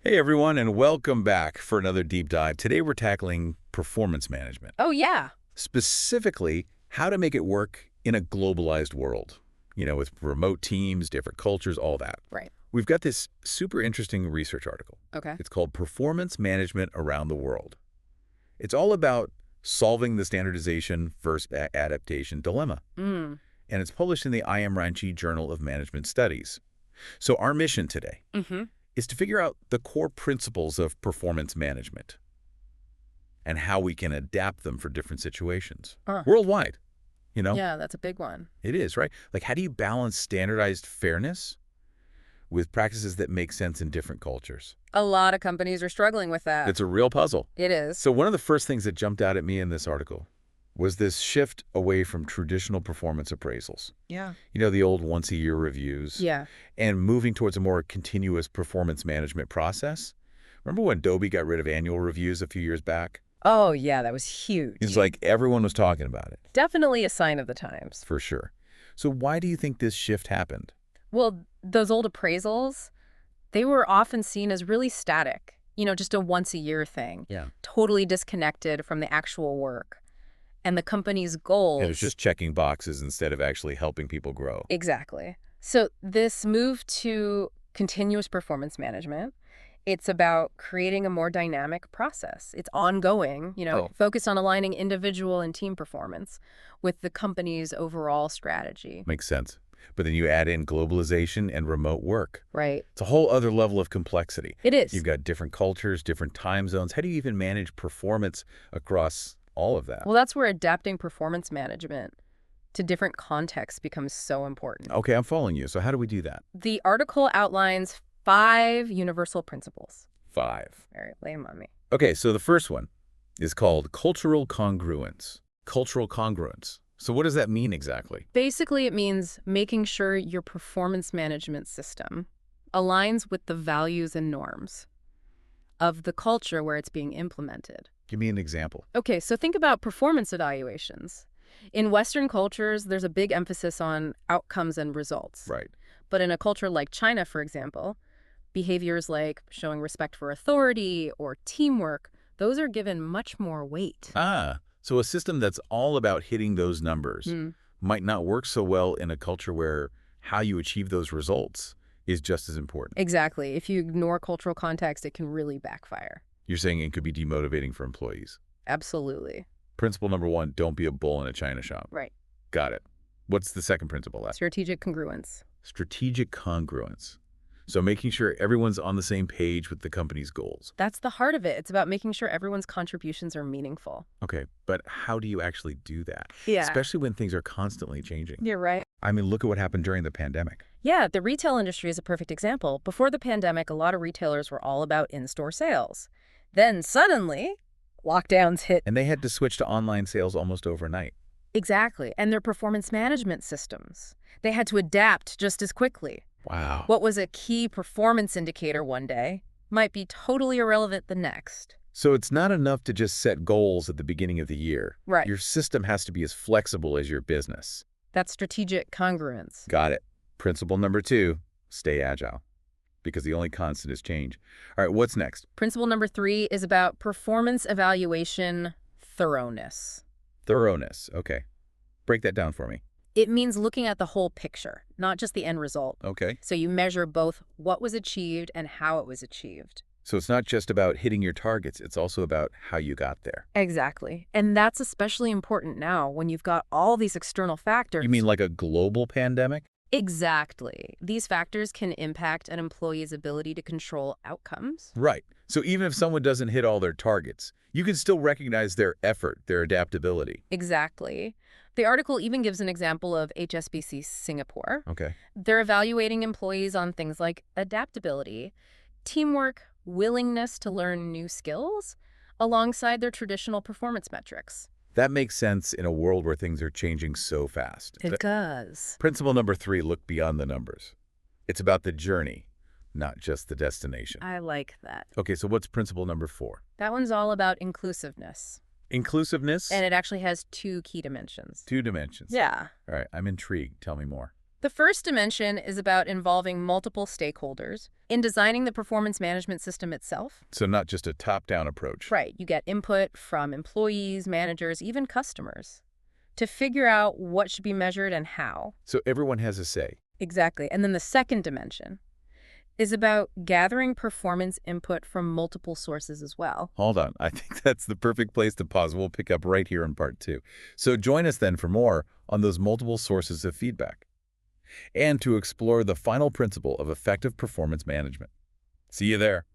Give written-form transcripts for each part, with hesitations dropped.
Hey everyone, and welcome back for another deep dive. Today we're tackling performance management, Oh, yeah. specifically how to make it work in a globalized world, with remote teams, different cultures, all that. Right. We've got this super interesting research article. Okay. It's called Performance Management Around the World. It's all about solving the standardization versus adaptation dilemma, Mm. and it's published in the I. M. Ranchi Journal of Management Studies. So our mission today Mm-hmm. is to figure out the core principles of performance management and how we can adapt them for different situations worldwide. Yeah, that's a big one. It is, right? Like, how do you balance standardized fairness with practices that make sense in different cultures? A lot of companies are struggling with that. It's a real puzzle. It is. So one of the first things that jumped out at me in this article was this shift away from traditional performance appraisals. Yeah. The old once-a-year reviews. Yeah. And moving towards a more continuous performance management process. Remember when Adobe got rid of annual reviews a few years back? Oh, yeah, that was huge. It's like everyone was talking about it. Definitely a sign of the times. For sure. So why do you think this shift happened? Well, those old appraisals, they were often seen as really static, just a once-a-year thing. Yeah. Totally disconnected from the actual work and the company's goals. It was just checking boxes instead of actually helping people grow. Exactly. So this move to continuous performance management, it's about creating a more dynamic process. It's ongoing, focused on aligning individual and team performance with the company's overall strategy. Makes sense. But then you add in globalization and remote work. Right. It's a whole other level of complexity. It is. You've got different cultures, different time zones. How do you even manage performance across all of that? Well, that's where adapting performance management to different contexts becomes so important. Okay, I'm following you. So how do we do that? The article outlines 5 universal principles. 5. All right, lay them on me. Okay, so the first one is called Cultural Congruence. Cultural Congruence. So what does that mean exactly? Basically, it means making sure your performance management system aligns with the values and norms of the culture where it's being implemented. Give me an example. Okay, so think about performance evaluations. In Western cultures, there's a big emphasis on outcomes and results. Right. But in a culture like China, for example, behaviors like showing respect for authority or teamwork, those are given much more weight. So a system that's all about hitting those numbers might not work so well in a culture where how you achieve those results is just as important. Exactly. If you ignore cultural context, it can really backfire. You're saying it could be demotivating for employees. Absolutely. Principle number 1, don't be a bull in a china shop. Right. Got it. What's the second principle? Strategic congruence. Strategic congruence. So making sure everyone's on the same page with the company's goals. That's the heart of it. It's about making sure everyone's contributions are meaningful. Okay, but how do you actually do that? Yeah. Especially when things are constantly changing. You're right. I mean, look at what happened during the pandemic. Yeah, the retail industry is a perfect example. Before the pandemic, a lot of retailers were all about in-store sales. Then suddenly, lockdowns hit. And they had to switch to online sales almost overnight. Exactly. And their performance management systems. They had to adapt just as quickly. Wow. What was a key performance indicator one day might be totally irrelevant the next. So it's not enough to just set goals at the beginning of the year. Right. Your system has to be as flexible as your business. That's strategic congruence. Got it. Principle number 2, stay agile, because the only constant is change. All right, what's next? Principle number 3 is about performance evaluation thoroughness. Thoroughness. Okay. Break that down for me. It means looking at the whole picture, not just the end result. Okay. So you measure both what was achieved and how it was achieved. So it's not just about hitting your targets, it's also about how you got there. Exactly. And that's especially important now when you've got all these external factors. You mean like a global pandemic? Exactly. These factors can impact an employee's ability to control outcomes. Right. So even if someone doesn't hit all their targets, you can still recognize their effort, their adaptability. Exactly. The article even gives an example of HSBC Singapore. Okay. They're evaluating employees on things like adaptability, teamwork, willingness to learn new skills, alongside their traditional performance metrics. That makes sense in a world where things are changing so fast. It does. Principle number 3, look beyond the numbers. It's about the journey, not just the destination. I like that. Okay, so what's principle number 4? That one's all about inclusiveness. Inclusiveness? And it actually has 2 key dimensions. 2 dimensions. Yeah. All right, I'm intrigued. Tell me more. The first dimension is about involving multiple stakeholders in designing the performance management system itself. So not just a top-down approach. Right. You get input from employees, managers, even customers to figure out what should be measured and how. So everyone has a say. Exactly. And then the second dimension is about gathering performance input from multiple sources as well. Hold on. I think that's the perfect place to pause. We'll pick up right here in part 2. So join us then for more on those multiple sources of feedback and to explore the final principle of effective performance management. See you there.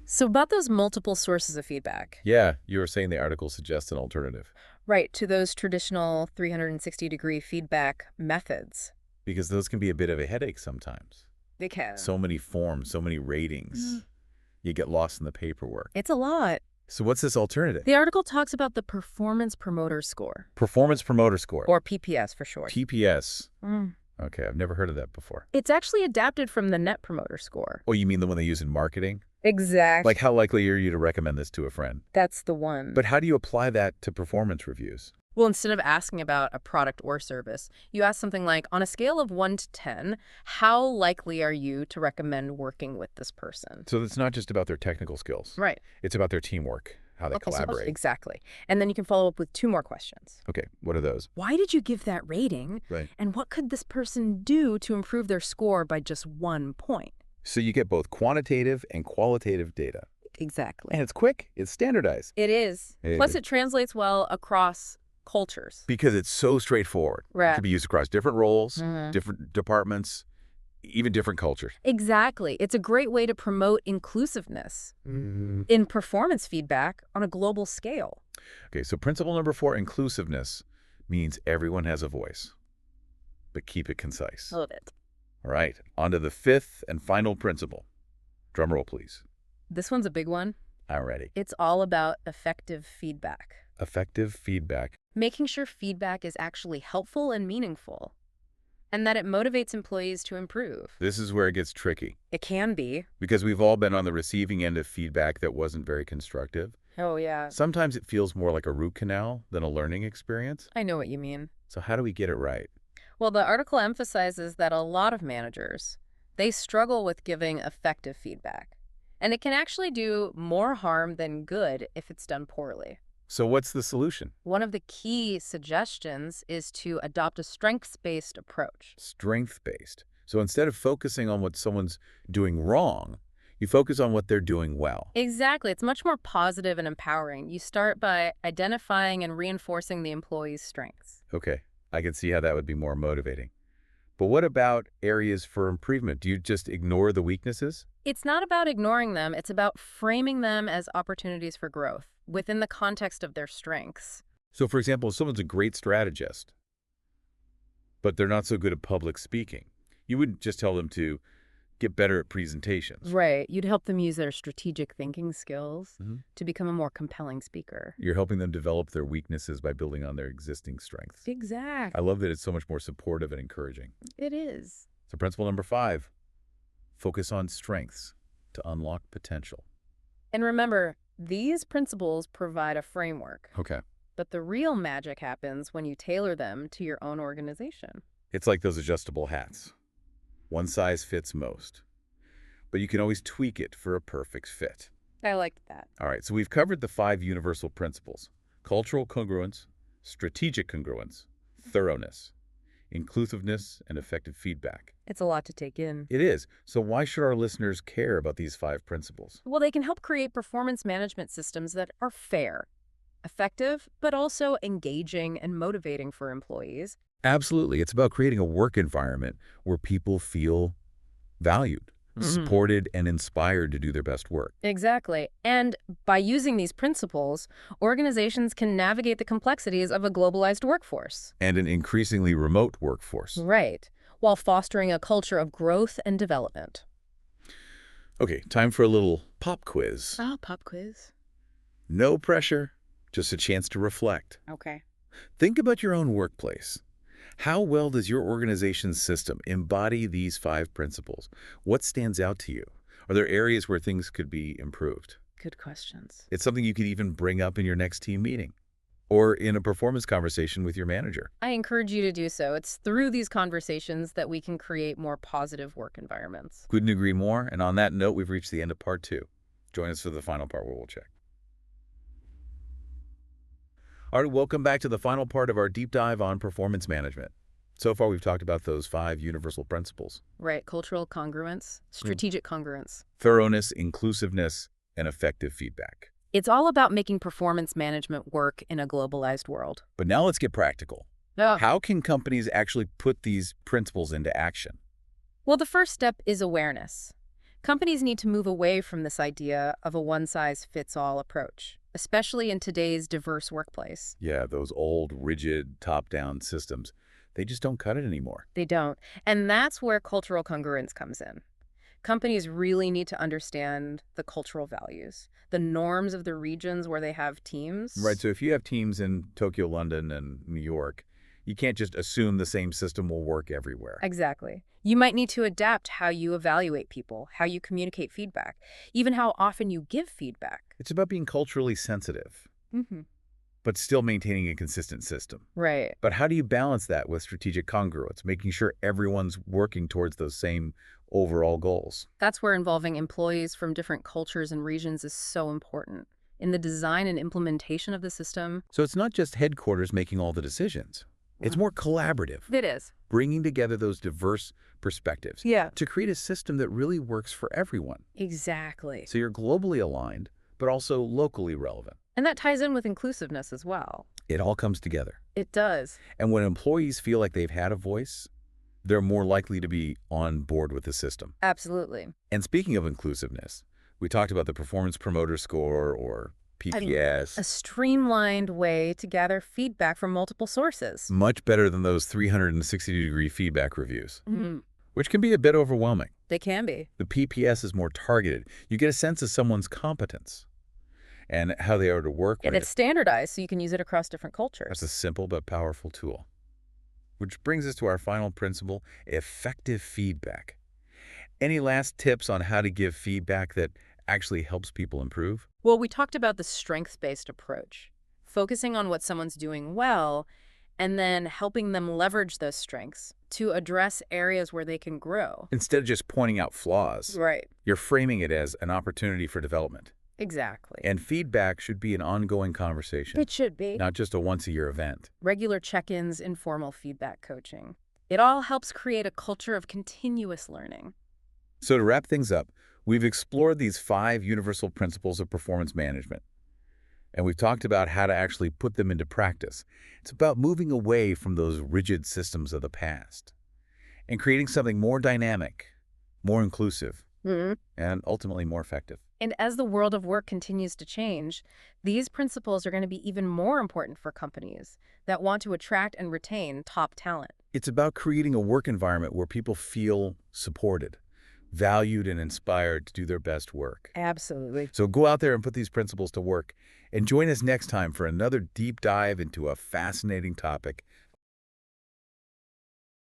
So about those multiple sources of feedback. Yeah, you were saying the article suggests an alternative. Right, to those traditional 360-degree feedback methods. Because those can be a bit of a headache sometimes. They can. So many forms, so many ratings. You get lost in the paperwork. It's a lot. So what's this alternative? The article talks about the Performance Promoter Score. Performance Promoter Score. Or PPS for short. PPS. Okay, I've never heard of that before. It's actually adapted from the Net Promoter Score. Oh, you mean the one they use in marketing? Exactly. Like how likely are you to recommend this to a friend? That's the one. But how do you apply that to performance reviews? Well, instead of asking about a product or service, you ask something like, on a scale of 1 to 10, how likely are you to recommend working with this person? So it's not just about their technical skills. Right. It's about their teamwork, how they collaborate. Exactly. And then you can follow up with 2 more questions. Okay, what are those? Why did you give that rating? Right. And what could this person do to improve their score by just 1 point? So you get both quantitative and qualitative data. Exactly. And it's quick, it's standardized. It is. Plus, it translates well across cultures. Because it's so straightforward. Right. It can be used across different roles, different departments, even different cultures. Exactly. It's a great way to promote inclusiveness in performance feedback on a global scale. Okay, so principle number 4, inclusiveness, means everyone has a voice. But keep it concise. I love it. All right, on to the 5th and final principle. Drum roll, please. This one's a big one. I'm ready. It's all about effective feedback. Effective feedback. Making sure feedback is actually helpful and meaningful, and that it motivates employees to improve. This is where it gets tricky. It can be. Because we've all been on the receiving end of feedback that wasn't very constructive. Oh, yeah. Sometimes it feels more like a root canal than a learning experience. I know what you mean. So how do we get it right? Well, the article emphasizes that a lot of managers, they struggle with giving effective feedback. And it can actually do more harm than good if it's done poorly. So what's the solution? One of the key suggestions is to adopt a strengths-based approach. Strength-based. So instead of focusing on what someone's doing wrong, you focus on what they're doing well. Exactly. It's much more positive and empowering. You start by identifying and reinforcing the employee's strengths. Okay, I can see how that would be more motivating. But what about areas for improvement? Do you just ignore the weaknesses? It's not about ignoring them. It's about framing them as opportunities for growth within the context of their strengths. So, for example, if someone's a great strategist, but they're not so good at public speaking, you wouldn't just tell them to get better at presentations. Right. You'd help them use their strategic thinking skills to become a more compelling speaker. You're helping them develop their weaknesses by building on their existing strengths. Exactly. I love that it's so much more supportive and encouraging. It is. So principle number 5, focus on strengths to unlock potential. And remember, these principles provide a framework. Okay. But the real magic happens when you tailor them to your own organization. It's like those adjustable hats. One size fits most. But you can always tweak it for a perfect fit. I liked that. All right, so we've covered the 5 universal principles: cultural congruence, strategic congruence, thoroughness, inclusiveness, and effective feedback. It's a lot to take in. It is. So why should our listeners care about these 5 principles? Well, they can help create performance management systems that are fair, effective, but also engaging and motivating for employees. Absolutely. It's about creating a work environment where people feel valued, supported, and inspired to do their best work. Exactly. And by using these principles, organizations can navigate the complexities of a globalized workforce. And an increasingly remote workforce. Right. While fostering a culture of growth and development. Okay, time for a little pop quiz. Oh, pop quiz. No pressure, just a chance to reflect. Okay. Think about your own workplace. How well does your organization's system embody these 5 principles? What stands out to you? Are there areas where things could be improved? Good questions. It's something you could even bring up in your next team meeting. or in a performance conversation with your manager. I encourage you to do so. It's through these conversations that we can create more positive work environments. Couldn't agree more. And on that note, we've reached the end of part 2. Join us for the final part where we'll check. All right, welcome back to the final part of our deep dive on performance management. So far, we've talked about those 5 universal principles. Right. Cultural congruence, strategic congruence. Thoroughness, inclusiveness, and effective feedback. It's all about making performance management work in a globalized world. But now let's get practical. Yeah. How can companies actually put these principles into action? Well, the first step is awareness. Companies need to move away from this idea of a one-size-fits-all approach, especially in today's diverse workplace. Yeah, those old, rigid, top-down systems. They just don't cut it anymore. They don't. And that's where cultural congruence comes in. Companies really need to understand the cultural values, the norms of the regions where they have teams. Right, so if you have teams in Tokyo, London, and New York, you can't just assume the same system will work everywhere. Exactly. You might need to adapt how you evaluate people, how you communicate feedback, even how often you give feedback. It's about being culturally sensitive, Mm-hmm. but still maintaining a consistent system. Right. But how do you balance that with strategic congruence, making sure everyone's working towards those same overall goals? That's where involving employees from different cultures and regions is so important. In the design and implementation of the system. So it's not just headquarters making all the decisions. It's more collaborative, It is. bringing together those diverse perspectives Yeah. to create a system that really works for everyone. Exactly. So you're globally aligned, but also locally relevant. And that ties in with inclusiveness as well. It all comes together. It does. And when employees feel like they've had a voice, they're more likely to be on board with the system. Absolutely. And speaking of inclusiveness, we talked about the Performance Promoter Score, or PPS. A streamlined way to gather feedback from multiple sources. Much better than those 360-degree feedback reviews, Mm-hmm. which can be a bit overwhelming. They can be. The PPS is more targeted. You get a sense of someone's competence and how they are to work with And it's it. standardized, so you can use it across different cultures. That's a simple but powerful tool. Which brings us to our final principle, effective feedback. Any last tips on how to give feedback that actually helps people improve? Well, we talked about the strengths-based approach, focusing on what someone's doing well, and then helping them leverage those strengths to address areas where they can grow. Instead of just pointing out flaws, Right. you're framing it as an opportunity for development. Exactly. And feedback should be an ongoing conversation, It should be. not just a once-a-year event. Regular check-ins, informal feedback coaching. It all helps create a culture of continuous learning. So to wrap things up, we've explored these 5 universal principles of performance management. And we've talked about how to actually put them into practice. It's about moving away from those rigid systems of the past and creating something more dynamic, more inclusive, and ultimately more effective. And as the world of work continues to change, these principles are going to be even more important for companies that want to attract and retain top talent. It's about creating a work environment where people feel supported, valued, and inspired to do their best work. Absolutely. So go out there and put these principles to work, and join us next time for another deep dive into a fascinating topic